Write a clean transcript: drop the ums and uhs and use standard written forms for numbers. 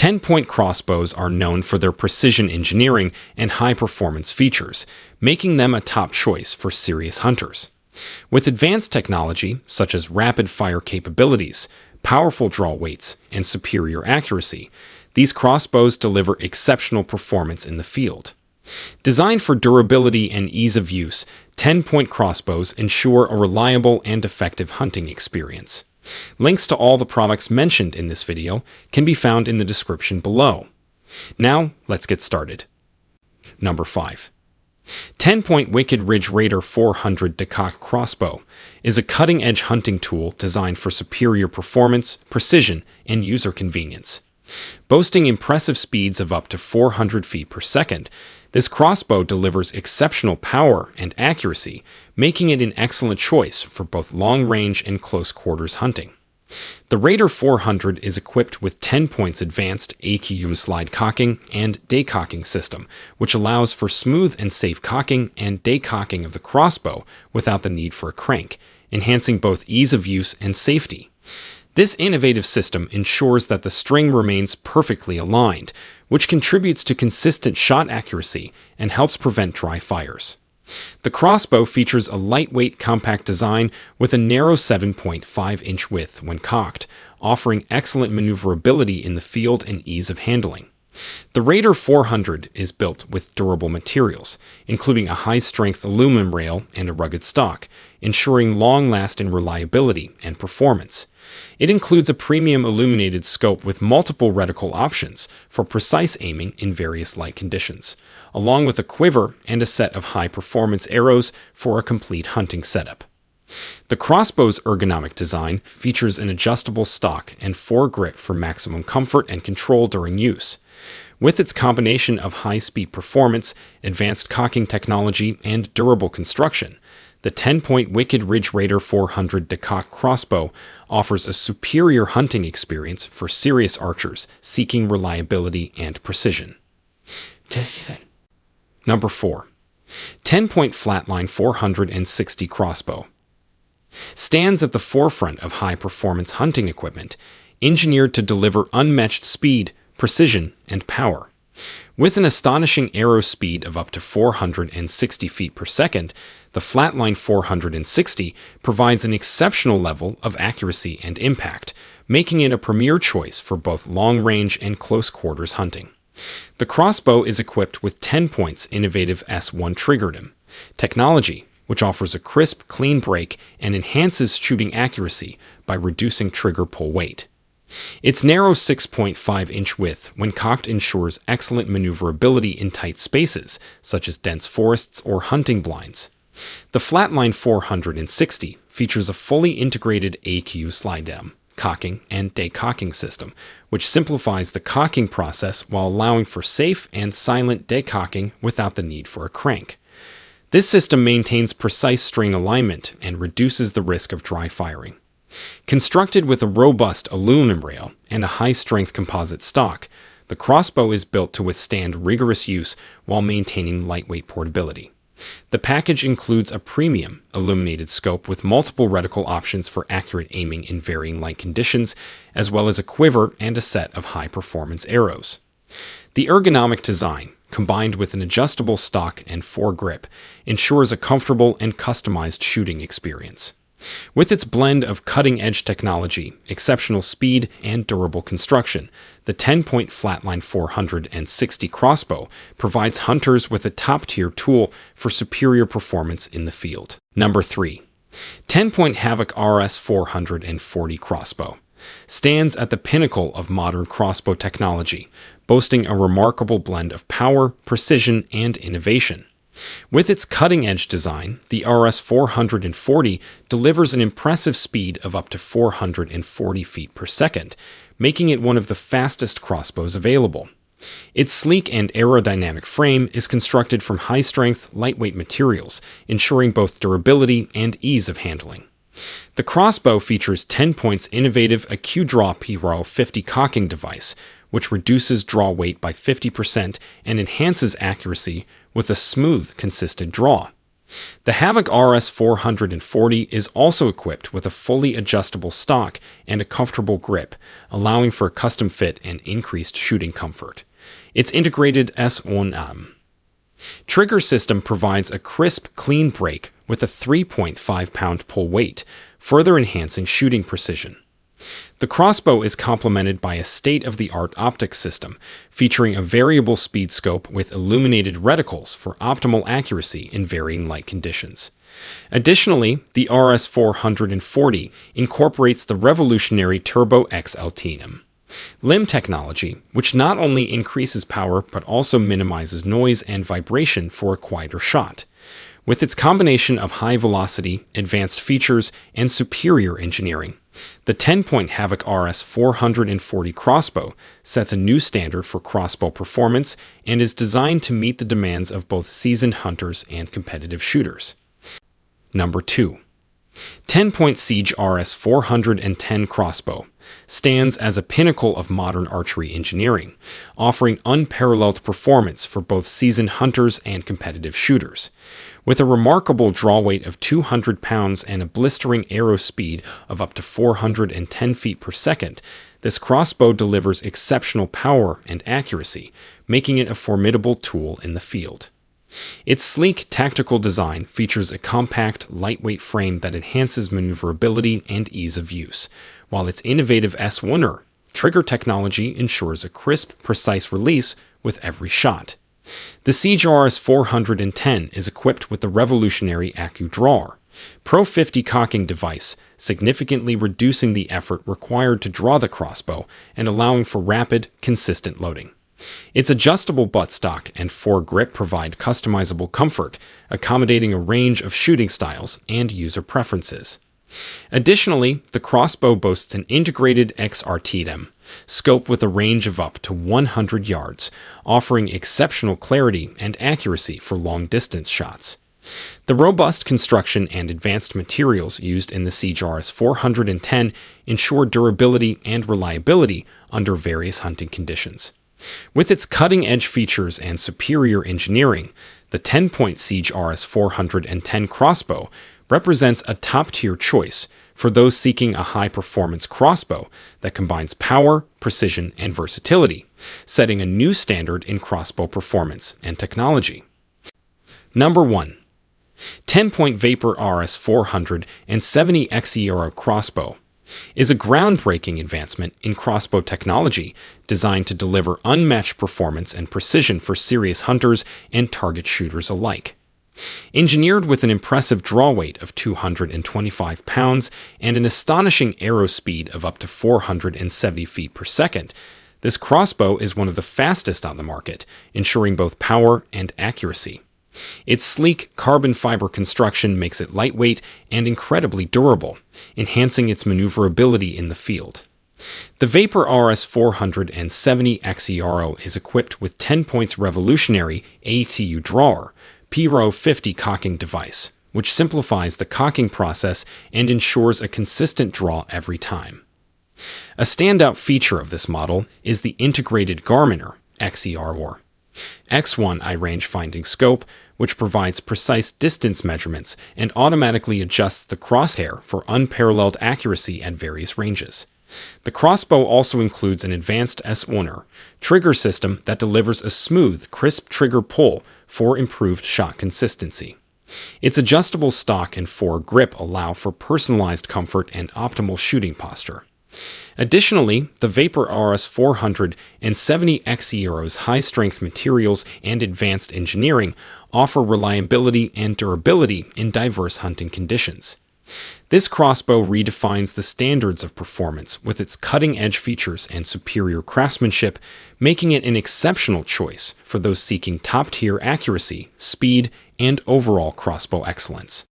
10-point crossbows are known for their precision engineering and high-performance features, making them a top choice for serious hunters. With advanced technology, such as rapid-fire capabilities, powerful draw weights, and superior accuracy, these crossbows deliver exceptional performance in the field. Designed for durability and ease of use, 10-point crossbows ensure a reliable and effective hunting experience. Links to all the products mentioned in this video can be found in the description below. Now, let's get started. Number 5. 10-point Wicked Ridge Raider 400 Decock Crossbow is a cutting-edge hunting tool designed for superior performance, precision, and user convenience. Boasting impressive speeds of up to 400 feet per second, this crossbow delivers exceptional power and accuracy, making it an excellent choice for both long-range and close-quarters hunting. The Raider 400 is equipped with 10-point's advanced AQU slide cocking and day-cocking system, which allows for smooth and safe cocking and day-cocking of the crossbow without the need for a crank, enhancing both ease of use and safety. This innovative system ensures that the string remains perfectly aligned, which contributes to consistent shot accuracy and helps prevent dry fires. The crossbow features a lightweight, compact design with a narrow 7.5-inch width when cocked, offering excellent maneuverability in the field and ease of handling. The Raider 400 is built with durable materials, including a high-strength aluminum rail and a rugged stock, ensuring long-lasting reliability and performance. It includes a premium illuminated scope with multiple reticle options for precise aiming in various light conditions, along with a quiver and a set of high-performance arrows for a complete hunting setup. The crossbow's ergonomic design features an adjustable stock and foregrip for maximum comfort and control during use. With its combination of high-speed performance, advanced cocking technology, and durable construction, the 10-point Wicked Ridge Raider 400 Decock Crossbow offers a superior hunting experience for serious archers seeking reliability and precision. Number 4. 10-point Flatline 460 Crossbow stands at the forefront of high-performance hunting equipment, engineered to deliver unmatched speed, precision, and power. With an astonishing arrow speed of up to 460 feet per second, the Flatline 460 provides an exceptional level of accuracy and impact, making it a premier choice for both long-range and close-quarters hunting. The crossbow is equipped with 10-point's innovative S1 trigger technology, which offers a crisp, clean break and enhances shooting accuracy by reducing trigger pull weight. Its narrow 6.5-inch width when cocked ensures excellent maneuverability in tight spaces, such as dense forests or hunting blinds. The Flatline 460 features a fully integrated AQ slide down, cocking, and day cocking system, which simplifies the cocking process while allowing for safe and silent day cocking without the need for a crank. This system maintains precise string alignment and reduces the risk of dry firing. Constructed with a robust aluminum rail and a high-strength composite stock, the crossbow is built to withstand rigorous use while maintaining lightweight portability. The package includes a premium illuminated scope with multiple reticle options for accurate aiming in varying light conditions, as well as a quiver and a set of high-performance arrows. The ergonomic design, combined with an adjustable stock and foregrip, ensures a comfortable and customized shooting experience. With its blend of cutting-edge technology, exceptional speed, and durable construction, the 10-point Flatline 460 crossbow provides hunters with a top-tier tool for superior performance in the field. Number 3. 10-point Havoc RS 440 crossbow stands at the pinnacle of modern crossbow technology, boasting a remarkable blend of power, precision, and innovation. With its cutting-edge design, the RS 440 delivers an impressive speed of up to 440 feet per second, making it one of the fastest crossbows available. Its sleek and aerodynamic frame is constructed from high-strength, lightweight materials, ensuring both durability and ease of handling. The crossbow features 10-point's innovative AccuDraw P-50 cocking device, which reduces draw weight by 50% and enhances accuracy with a smooth, consistent draw. The Havoc RS 440 is also equipped with a fully adjustable stock and a comfortable grip, allowing for a custom fit and increased shooting comfort. Its integrated S1M trigger system provides a crisp, clean break with a 3.5-pound pull weight, further enhancing shooting precision. The crossbow is complemented by a state-of-the-art optics system, featuring a variable speed scope with illuminated reticles for optimal accuracy in varying light conditions. Additionally, the RS 440 incorporates the revolutionary Turbo XLT limb technology, which not only increases power but also minimizes noise and vibration for a quieter shot. With its combination of high velocity, advanced features, and superior engineering, the Tenpoint Havoc RS 440 crossbow sets a new standard for crossbow performance and is designed to meet the demands of both seasoned hunters and competitive shooters. Number 2. Tenpoint Siege RS 410 crossbow stands as a pinnacle of modern archery engineering, offering unparalleled performance for both seasoned hunters and competitive shooters. With a remarkable draw weight of 200 pounds and a blistering arrow speed of up to 410 feet per second, this crossbow delivers exceptional power and accuracy, making it a formidable tool in the field. Its sleek, tactical design features a compact, lightweight frame that enhances maneuverability and ease of use, while its innovative S1R trigger technology ensures a crisp, precise release with every shot. The Siege RS 410 is equipped with the revolutionary AccuDrawer Pro 50 cocking device, significantly reducing the effort required to draw the crossbow and allowing for rapid, consistent loading. Its adjustable buttstock and foregrip provide customizable comfort, accommodating a range of shooting styles and user preferences. Additionally, the crossbow boasts an integrated XRTDM scope with a range of up to 100 yards, offering exceptional clarity and accuracy for long-distance shots. The robust construction and advanced materials used in the Siege RS 410 ensure durability and reliability under various hunting conditions. With its cutting-edge features and superior engineering, the Tenpoint Siege RS 410 crossbow represents a top-tier choice for those seeking a high-performance crossbow that combines power, precision, and versatility, setting a new standard in crossbow performance and technology. Number 1. Tenpoint Vapor RS 470 XERO crossbow is a groundbreaking advancement in crossbow technology designed to deliver unmatched performance and precision for serious hunters and target shooters alike. Engineered with an impressive draw weight of 225 pounds and an astonishing arrow speed of up to 470 feet per second, this crossbow is one of the fastest on the market, ensuring both power and accuracy. Its sleek carbon fiber construction makes it lightweight and incredibly durable, enhancing its maneuverability in the field. The Vapor RS 470 XERO is equipped with Tenpoint's revolutionary AccuDrawer Pro 50 cocking device, which simplifies the cocking process and ensures a consistent draw every time. A standout feature of this model is the integrated Garminer XERO X1 range finding scope, which provides precise distance measurements and automatically adjusts the crosshair for unparalleled accuracy at various ranges. The crossbow also includes an advanced S1R trigger system that delivers a smooth, crisp trigger pull for improved shot consistency. Its adjustable stock and foregrip allow for personalized comfort and optimal shooting posture. Additionally, the Vapor RS 470 XERO's high-strength materials and advanced engineering offer reliability and durability in diverse hunting conditions. This crossbow redefines the standards of performance with its cutting-edge features and superior craftsmanship, making it an exceptional choice for those seeking top-tier accuracy, speed, and overall crossbow excellence.